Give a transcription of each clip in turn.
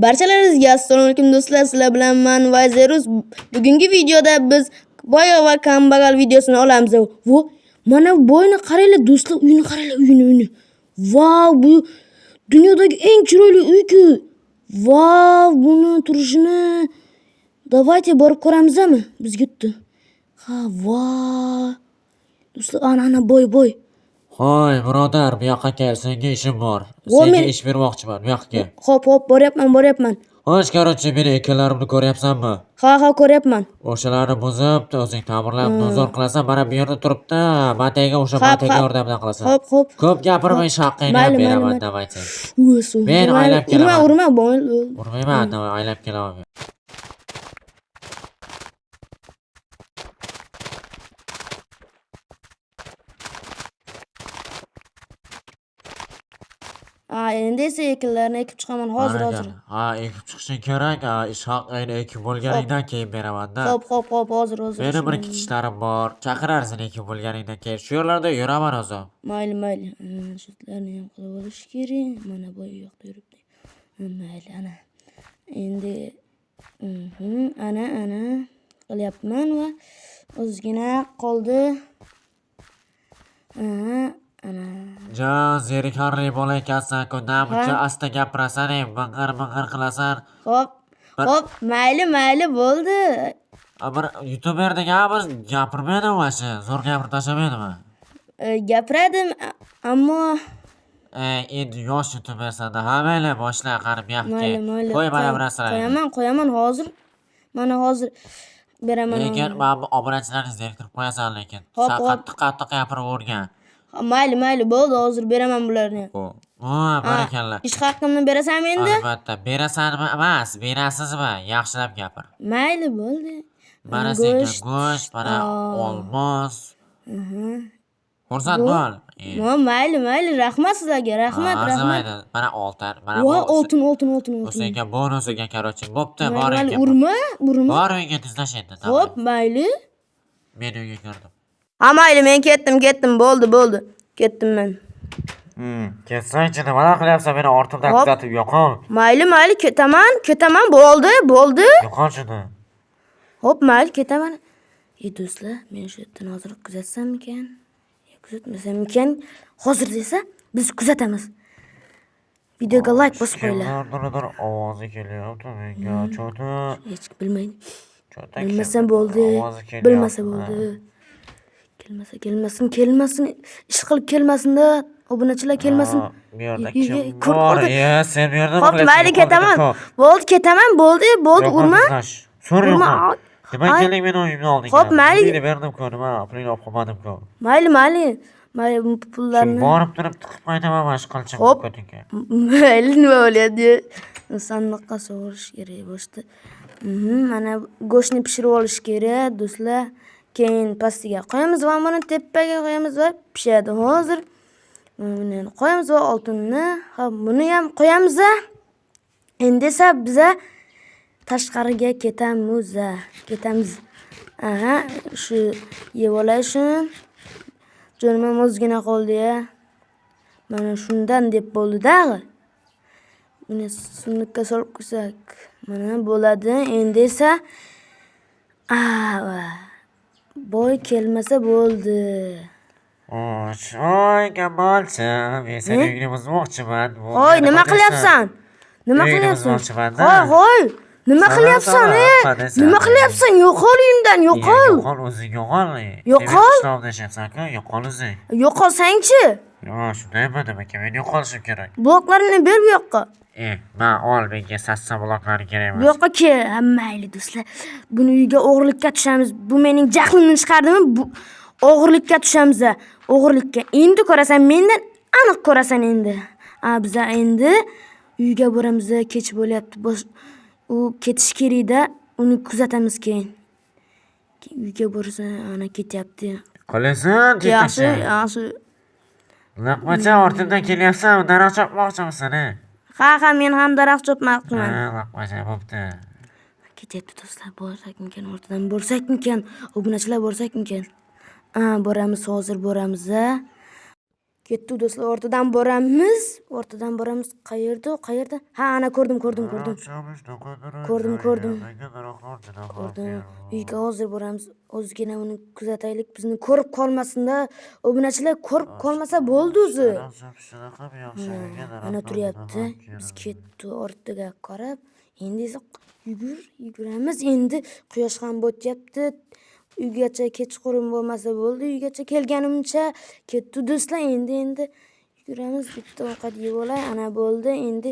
Barchalaringizga assalomu alaykum do'stlar, sizlar bilan men Vazirus. Bugungi videoda biz boy va kambag'al videosini olamiz. Vo, mana boyni qaranglar do'stlar, uyini qaranglar, uyini. Vau, bu dunyodagi eng chiroyli uy-ku. Vau, buni turishini davайте borib ko'ramizmi? Biz yutdi. Ha, vau. Do'stlar, ana boy. Hoy, birodar, bu yoqqa kel, senga ishim bor. Senga ish bermoqchiman, bu yoqqa kel. Hop, boryapman. Xo'sh, qarochi, meni ekinlarimni ko'ryapsanmi? Ha, ko'ryapman. O'shalarni buzib, o'zing ta'mirlab, nozor qilasan, mana bu yerda turibdi. Mataga o'sha mataga yordamdan qilasan. Hop. Ko'p gapirmay ish haqqingni ham beraman, davaychi. Men aylab kelaman. Urma, boy. Urmayman, davay, aylab kelaman. Endi esa ekinlarni ekib chiqaman hozir. Ha, ekib chiqishing kerak. Ish haqqingni ekib bo'lganingdan keyin beraman-da. Hop, hozir. Meni bir ikki ishlarim bor. Chaqirarsan ekib bo'lganingdan keyin. Shu yerlarda yuraman o'zim. Mayli. Shutlarni ham qilib olish kerak. Mana bu yoqda yuribdi. Mayli, ana. Endi ana qilyapman va ozgina qoldi. Ana. Jon, zerikarli bola ekansan-ku, namuncha asta gapirasan, bing'ir qilasan. Hop, mayli bo'ldi. Bir youtuber deganmiz, gapirmaydimi vashi? Zo'r gapirib tashlamaydimi? Gapiradim, ammo endi yosh youtubersan-da, mayli, boshla, qarib yoqqa. Qo'y mana bu narsalarni. Qo'yaman hozir. Mana hozir beraman. Lekin men bu obunachilarni zeriktirib qo'yasan lekin. Qattiq gapirib o'rgan. Mayli bo'ldi, hozir beraman bularni. Barakalla. Ish haqqimni berasanmi endi? Albatta, berasanmi emas, berasizmi? Yaxshilab gapir. Mayli bo'ldi. Mana senga go'sht, mana olmos. Xursand bo'l. Mayli, rahmat sizlarga, rahmat. Mana oltin, mana oltin. Senga bonusiga qarochi. Bo'pti, boring. Urma. Bor uyga tezlash endi. Hop, mayli. Men uyga kirdim. Mayli, men ketdim, bo'ldi. Ketdim men. Ketsang-chi, nima qilyapsan? Meni ortimdan kuzatib yo'qol. Mayli, ketaman, bo'ldi. Yo'qol shuni. Hop, mayli, ketaman. Do'stlar, men shu yerdan hozir kuzatsammikan? Kuzatmasammikan? Hozir desa, biz kuzatamiz. Videoga like bosib qo'yinglar. Dur, ovozi kelyapti menga. Cho'ti. Hech kim bilmaydi. Bilmasa bo'ldi. Kelmasin. Ish qilib kelmasin-da. Obunachilar kelmasin. Bu yerda kim bor? Sen bu yerda hop, mayli, ketaman. Bo'ldi, urma. So'rayman. Nima keling meni uyimni olding? Hop, mayli. Berdim-ku, nima? Pulingni olib qolmadim-ku. Mayli. Pullarni borib turib tiqib qo'yaman mana qilchim ko'tingga. Mayli, nima bo'lyapti? Sandiqqa sovurish kerak boshda. Mana go'shtni pishirib olish kerak, do'stlar. Keyin pastiga qo'yamiz va buni tepaga qo'yamiz va pishadi. Hozir buni qo'yamiz va oltinni, buni ham qo'yamiz. Endi esa biz tashqariga ketamiz. Shu yeb olishim. Jo'nim ozgina qoldi-ya. Mana shundan deb bo'ldi-da. Buni sunniqqa solib qo'ysak, mana bo'ladi. Endi esa boy kelmasa bo'ldi. Voy, gamolchi, men seni uyingni buzmoqchiman. Voy, nima qilyapsan? Voy, nima qilyapsan? Nima qilyapsan? Yo'qol uyimdan, yo'qol. Yo'qol o'zing, yo'qol. Yo'qol. Qishloqda yashayapsan-ku, yo'qol o'zing. Yo'qolsang-chi? Yo'q, shundaymi demak, men yo'qolishim kerak. Bloklarini ber bu yoqqa. Men ol, menga sassa bloklari kerak emas. Bu yoqqa kel. Mayli do'stlar. Buni uyga o'g'irlikka tushamiz. Bu mening jahlimni chiqardimi? Bu o'g'irlikka tushamiz. O'g'irlikka. Endi ko'rasan, mendan aniq ko'rasan endi. Biz endi uyga boramiz, kech bo'lyapti. U ketish kerak-da, uni kuzatamiz keyin. Uyga borsa, ana ketyapti. Qo'lasan, Yaxshi. Laqmacha ortimdan kelyapsan, daraxt chopmoqchimisan? Ha, men ham daraxt chopmoqchiman. Laqmacha bo'pti. Ketyapti do'stlar, borsakmikan, ortidan borsakmikan, obunachilar borsakmikan? Boramiz, hozir boramiz. Ketdi do'stlar, o'rtadan boramiz. Qayerda? Ha, ana ko'rdim. Ko'rdim. Uyga hozir boramiz. Ozgina uni kuzataylik, bizni ko'rib qolmasin-da. Obunachilar ko'rib qolmasa bo'ldi o'zi. Ana turyapti. Biz ketdi ortiga qarab. Endi esa yuguramiz. Endi quyosh ham botyapti. Uygacha kechqurun bo'lmasa bo'ldi. Uygacha kelganimcha ketdi do'stlar. Endi yuguramiz. Bitta ovqat yeb olay. Ana bo'ldi. Endi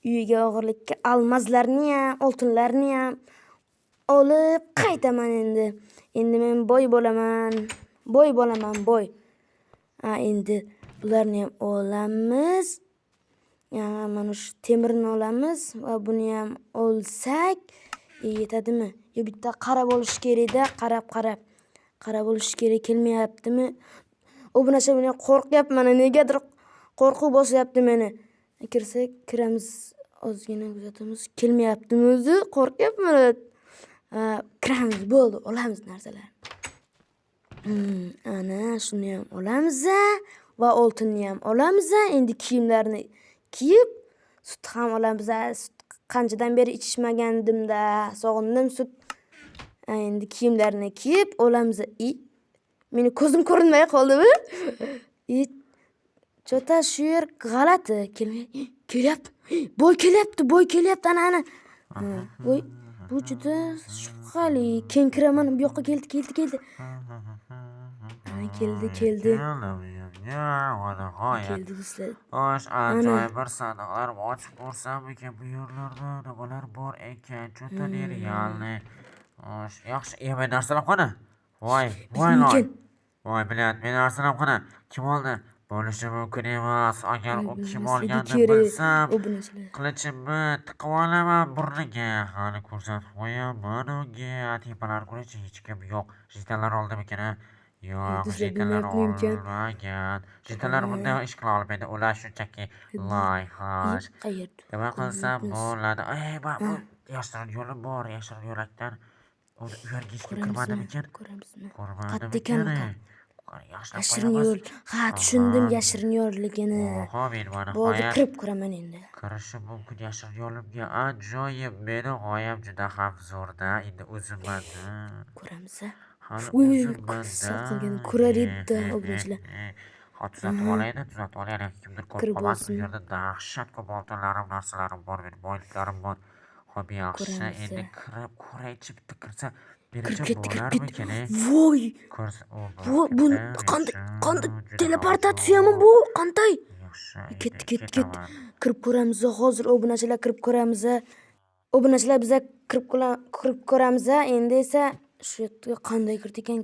uyga og'irlikka almazlarni ham, oltinlarni ham olib qaytaman endi. Endi men boy bo'laman. Endi bularni ham olamiz. Mana shu temirni olamiz va buni ham olsak yetadimi? Yo, bitta qarab olish kerak-da, qarab olish kerak, kelmayaptimi? Obunachi men qo'rqyapman, negadir qo'rquv bosyapti meni. Kiramiz, ozgina kuzatamiz. Kelmayaptimi o'zi? Qo'rqyapman. Kiramiz, bo'ldi, olamiz narsalarni. Ana shuni ham olamiz va oltinni ham olamiz. Endi kiyimlarni kiyib, sut ham olamiz. Sut qanchadan beri ichmagandim-da, sog'indim sut. Endi kiyimlarni kiyib olamiz. Meni ko'zim ko'rinmay qoldimi? Chota shu yer g'alati. Kelyapti. Boy kelyapti. Ana. Voy, bu juda shubhali. Keyin kiraman, bu yoqqa keldi. Keldi. Keldi do'stlar. Xo'sh, ajoyib bir sandiqlar ochib ko'rsam ekan, bu yerlarda nimalar bor ekan, cho'ta realni. Xo'sh, yaxshi, men narsalar qani? Voy, bilyat, men narsalar qani? Kim oldi? Bo'lishi mumkin emas. Agar u kim olganini bilsam, qilichimni tiqib olaman burniga. Hali ko'rsatib qo'yaman unga. Tepalar ko'rish hech kim yo'q. Jitalar oldimi ekan? Yo'q, jitalar olmagan. Jitalar bunday ish qila olmaydi. Ular shunchaki loyiha. Nima qilsam bo'ladi? Bu yashirin yo'li bor. Yashirin yo'lakdan u yerga hech kim kirmadimikan? Ko'rmadimikan? Yashirin yo'l. Ha, tushundim yashirin yo'lligini. Men mana bo'ldi, kirib ko'raman endi. Kirishim mumkin yashirin yo'limga. Ajoyib, meni g'oyam juda ham zo'rda. Endi o'zimman. Ko'ramiz. Ko'rar edi obunachilar. Tuzatib olaydi. Kimdir ko'rib qolmasin. Bu yerda dahshat ko'p oltinlarim, narsalarim bor, mening boyliklarim bor. Xo'p, yaxshi. Endi kirib ko'raychi, bitta kirsa menimcha bo'larmikan? Voy! Bu qanday teleportatsiyami bu? Qanday? Ketdi. Kirib ko'ramiz hozir, obunachilar kirib ko'ramiz. Obunachilar biza kirib ko'ramiz. Endi esa shu yerga qanday kirdi ekan?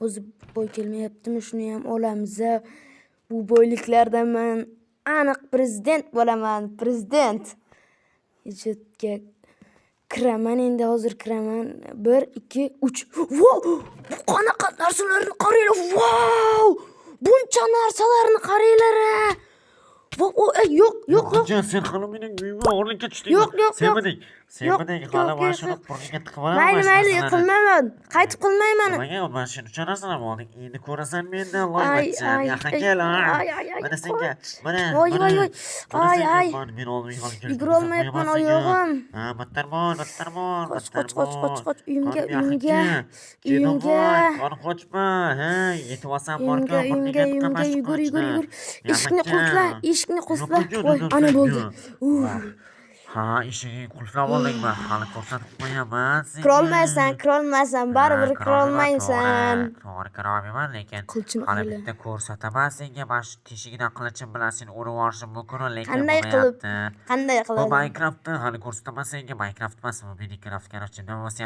O'zi boy kelmayaptimi? Shuni ham olamiz. Bu boyliklardan men aniq prezident bo'laman. Ijodga kiraman endi, hozir kiraman. 1, 2, 3. Wow! Bu qanaqa narsalarni qaranglar. Wow! Buncha narsalarni qaranglar. Yo'q. Sen hali mening uyimga o'g'irlikka tushding. Yo'q. Senmiding hali mana shuni burniga tiqib olaman. Mayli, qilmayman. Qaytib qilmayman. Nimaga mana shuni uchun narsalar olding? Endi ko'rasan mendan loyvachcha. Yaqin kel. Mana senga. Mana. Voy. Men oldimga olib keldim. Yugurolmayapman oyog'im. Battar bor. Qoch. Uyimga. Qani qochma. Yetib olsam borku burniga tiqib yugur. Eshikni qulfla. Voy, ana bo'ldi. Eshigini qulflab oldingmi? Hali ko'rsatib qo'yaman senga. Kirolmaysan, baribir kirolmaysan. To'g'ri kirolmayman, lekin hali bitta ko'rsataman senga. Mana shu teshigidan qilichim bilan seni urib yuborishim mumkin, lekin qanday qilib? Bu Minecraftni hali ko'rsataman senga. Minecraft emas, bu Minecraft qarashchi. Nima bo'lsa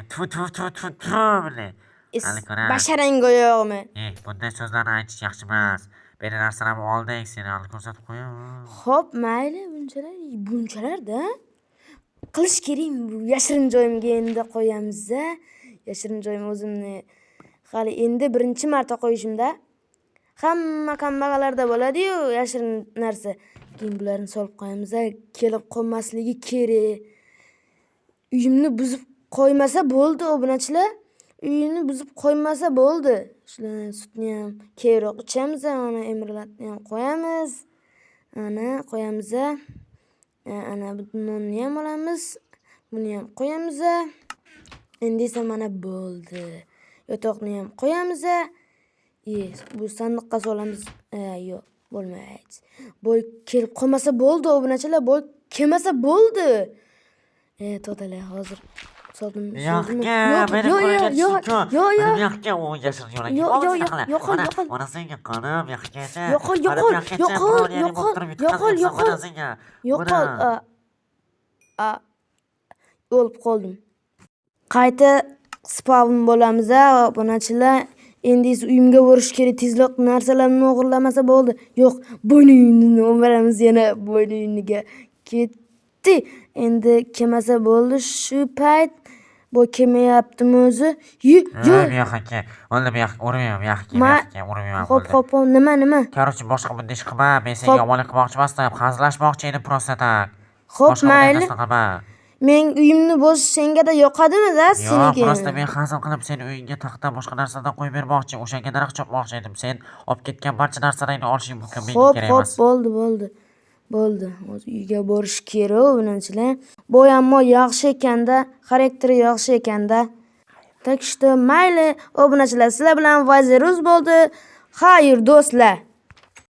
ham bilan. Basharang oyog'imi? Bunday so'zlarni aytish yaxshi emas. Meni narsalarni olding, seni hali ko'rsatib qo'yaman. Xo'p, mayli, bunchalarda qilish kerak. Yashirin joyimga endi qo'yamiz. Yashirin joyim o'zimni hali endi birinchi marta qo'yishimda. Hamma kambag'allarda bo'ladi-yu yashirin narsa. Keyin bularni solib qo'yamiz. Kelib qolmasligi kerak. Uyimni buzib qo'ymasa bo'ldi, obunachilar. uyini buzib qo'ymasa bo'ldi. Shularni sutni ham keyinroq ichamiz, mana emirlatni ham qo'yamiz. Ana qo'yamiz. Ana bu nonni ham olamiz. Buni ham qo'yamiz. Endi esa mana bo'ldi. Yotoqni ham qo'yamiz. Bu sandiqqa solamiz. Yo'q, bo'lmaydi. Boy kelib qolmasa bo'ldi, obunachilar, boy kelmasa bo'ldi. To'dalar hozir soldim. Yo'qga, meni qo'liga tushdi-ku. Mana yo'qga u yashir yo'lakka. Yo'qol. Mana senga qanib yo'qgacha. Yo'qol. O'lib qoldim. Qayta spawn bo'lamiz, obunachilar. Endi uyimga borish kerak, tezroq narsalarni o'g'irlamasa bo'ldi. Yo'q, bo'ynini o'maramiz yana bo'yniga. Ketdi. Endi kelmasa bo'ldi shu payt. Bu kelmayaptimi o'zi? Yo'q aka. O'ldim urmayman. Xo'p, nima? Короче, boshqa bunday ish qilma. Men senga yomonlik qilmoqchi emasdim, hazillashmoqchi edim просто tak. Xo'p, mayli. Men uyimni bo'zish senga-da yoqadimi-da seniki? Yo'q, просто men hazil qilib seni uyingga taxta boshqa narsadan qo'yib bermoqchi, o'shanga daraxt chopmoqchi edim. Sen olib ketgan barcha narsalarni olishing mumkin, menga kerak emas. Xo'p, bo'ldi. Hozir uyga borish kerak, bunachilar. Bo'yammo yaxshi ekanda, xarakteri yaxshi ekanda. Так что mayli, obunachilar, sizlar bilan vaziruz bo'ldi. Xayr, do'stlar.